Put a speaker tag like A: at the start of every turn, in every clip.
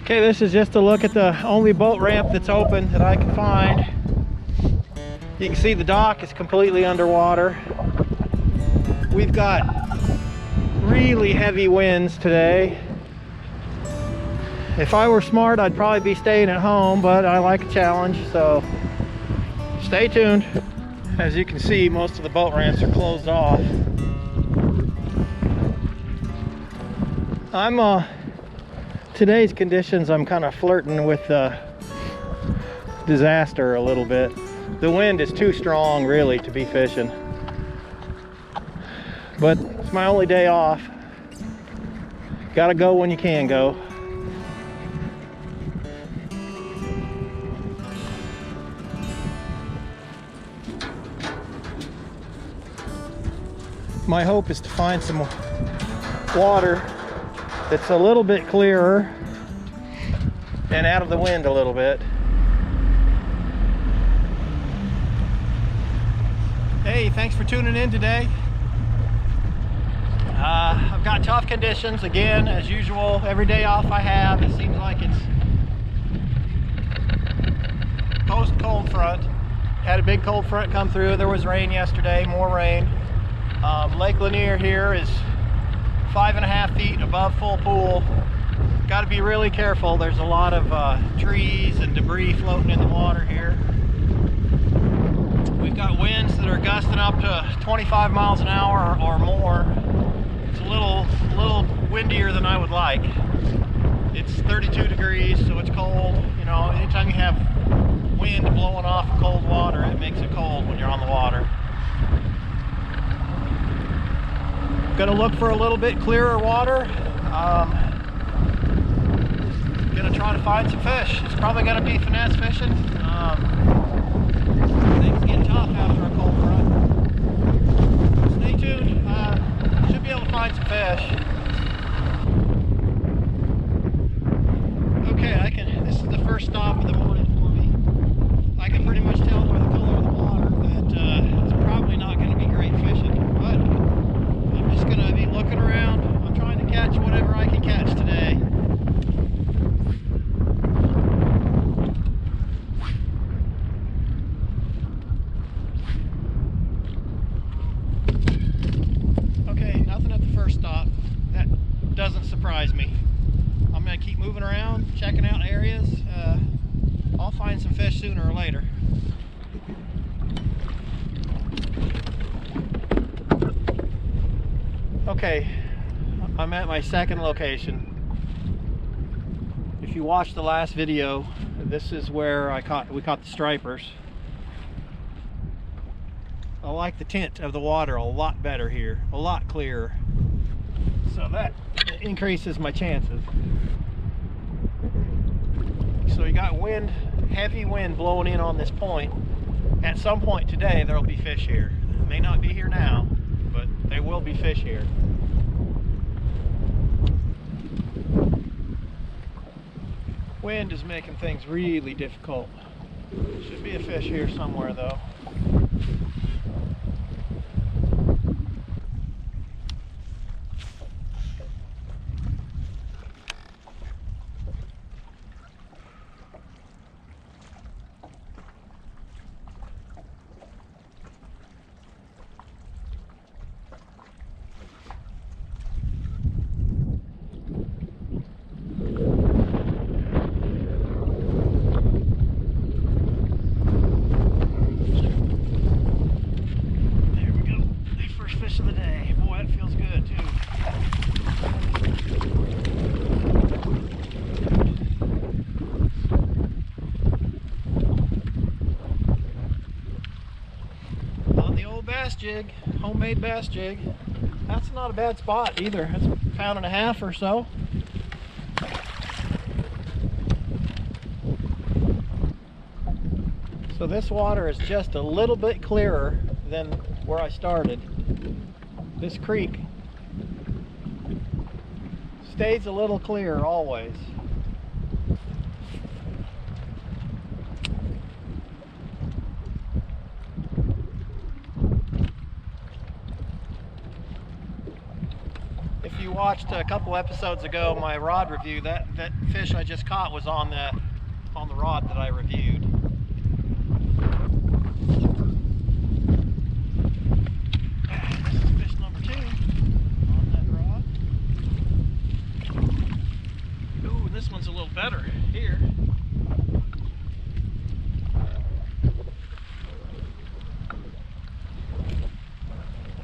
A: Okay, this is just a look at the only boat ramp that's open that I can find. You can see the dock is completely underwater. We've got really heavy winds today. If I were smart, I'd probably be staying at home, but I like a challenge, so stay tuned. As you can see, most of the boat ramps are closed off. Today's conditions, I'm kind of flirting with disaster a little bit. The wind is too strong, really, to be fishing. But it's my only day off. Gotta go when you can go. My hope is to find some water that's a little bit clearer and out of the wind a little bit. Hey, thanks for tuning in today. I've got tough conditions again, as usual. Every day off I have, it seems like it's post cold front. Had a big cold front come through. There was rain yesterday, more rain. Lake Lanier here is 5.5 feet above full pool. Got to be really careful. There's a lot of trees and debris floating in the water here. We've got winds that are gusting up to 25 miles an hour or more. It's a little windier than I would like. It's 32 degrees, so it's cold. You know, anytime you have wind blowing off of cold water, it makes it cold when you're on the water. Gonna look for a little bit clearer water. Gonna try to find some fish. It's probably gonna be finesse fishing. Things get tough after a cold front. Stay tuned. Should be able to find some fish. Okay, this is the first stop of the morning for me. I can pretty much tell by the color of the water that it's probably not gonna be great fishing, but I'm just going to be looking around. I'm trying to catch whatever I can catch today. Okay, nothing at the first stop. That doesn't surprise me. I'm going to keep moving around, checking out areas. I'll find some fish sooner or later. Okay, I'm at my second location. If you watched the last video, this is where we caught the stripers. I like the tint of the water a lot better here, a lot clearer. So that increases my chances. So you got wind, heavy wind blowing in on this point. At some point today, there'll be fish here. It may not be here now, but there will be fish here. Wind is making things really difficult. Should be a fish here somewhere though. Bass jig, homemade bass jig. That's not a bad spot either. That's 1.5 pounds or so. So this water is just a little bit clearer than where I started. This creek stays a little clearer always. If you watched a couple episodes ago my rod review, that fish I just caught was on the rod that I reviewed. This is fish number 2 on that rod. Ooh, this one's a little better here.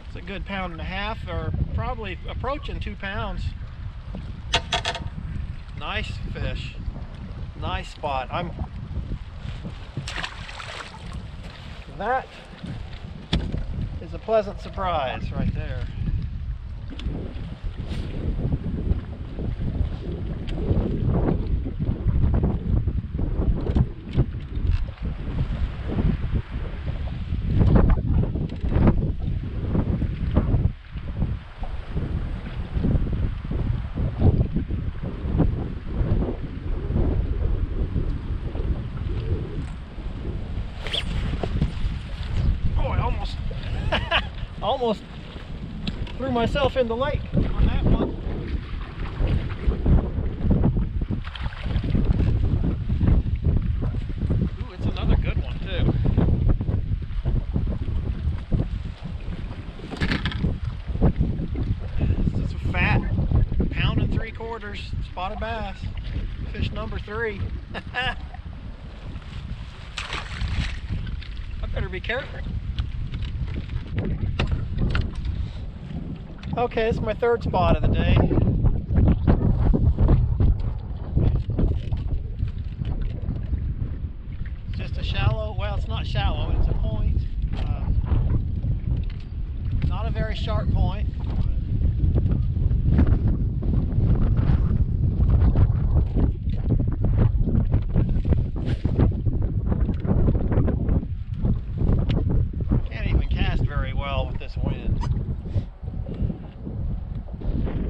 A: It's a good 1.5 pounds, or probably approaching 2 pounds. Nice fish. Nice spot. That is a pleasant surprise right there. Almost threw myself in the lake on that one. Ooh, it's another good one too. This is a fat 1.75 pounds spotted bass. Fish number 3. I better be careful. Okay, this is my 3rd spot of the day. It's just a shallow, well, it's not shallow, it's a point. Not a very sharp point. Can't even cast very well with this wind.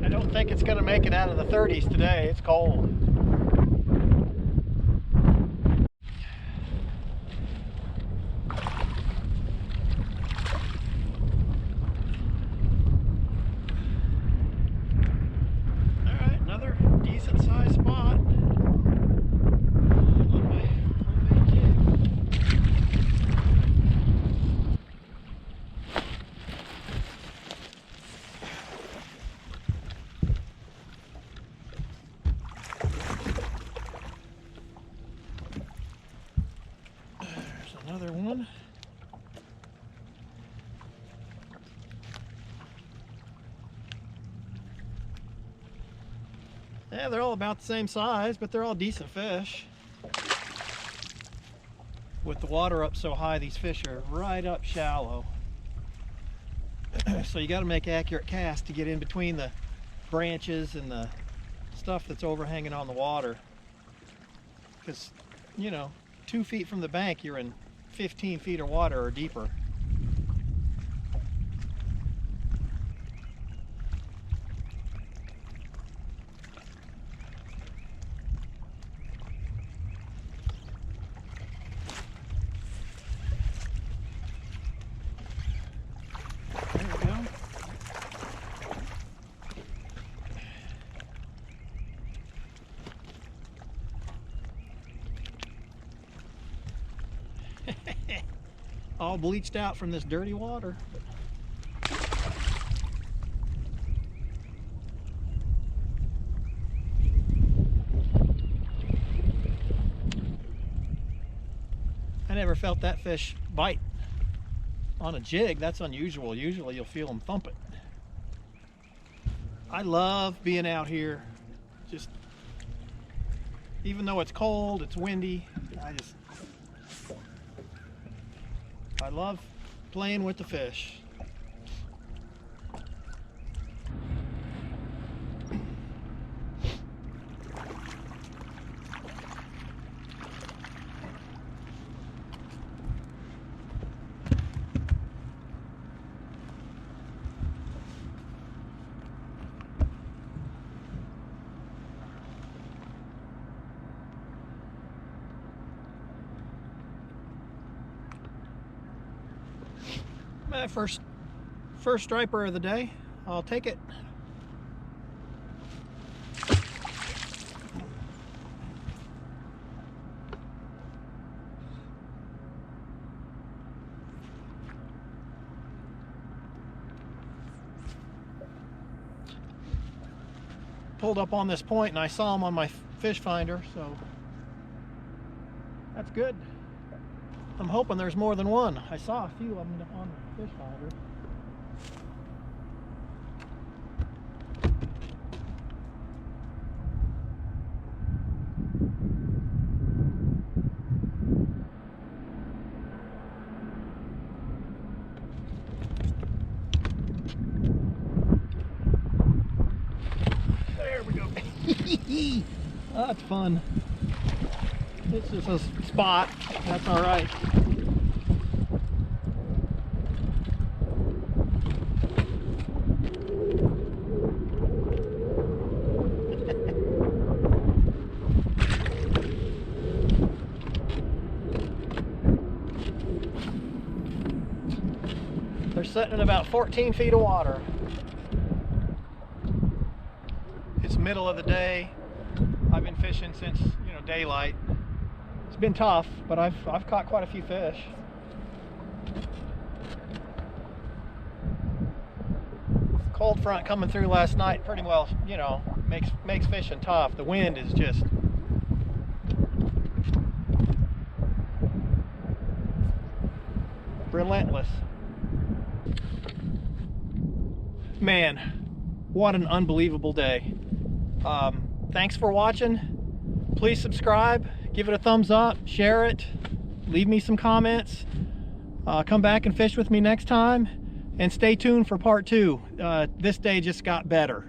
A: I don't think it's going to make it out of the 30s today. It's cold. All right, another decent sized spot on my homemade jig. Another one. Yeah, they're all about the same size, but they're all decent fish. With the water up so high, these fish are right up shallow. So you got to make accurate casts to get in between the branches and the stuff that's overhanging on the water. Because, you know, 2 feet from the bank, you're in 15 feet of water or deeper. There we go. All bleached out from this dirty water. I never felt that fish bite on a jig. That's unusual. Usually you'll feel them thump it. I love being out here. Just, even though it's cold, it's windy, I love playing with the fish. My first striper of the day. I'll take it. pulled up on this point and I saw them on my fish finder, so that's good. I'm hoping there's more than one. I saw a few of them on the fish finder. There we go. Oh, that's fun. It's just a spot. That's all right. They're sitting in about 14 feet of water. It's middle of the day. I've been fishing since, you know, daylight. It's been tough, but I've caught quite a few fish. Cold front coming through last night pretty well, you know, makes fishing tough. The wind is just relentless. Man, what an unbelievable day. Thanks for watching. Please subscribe, give it a thumbs up, share it, leave me some comments. Come back and fish with me next time, and stay tuned for part 2. This day just got better.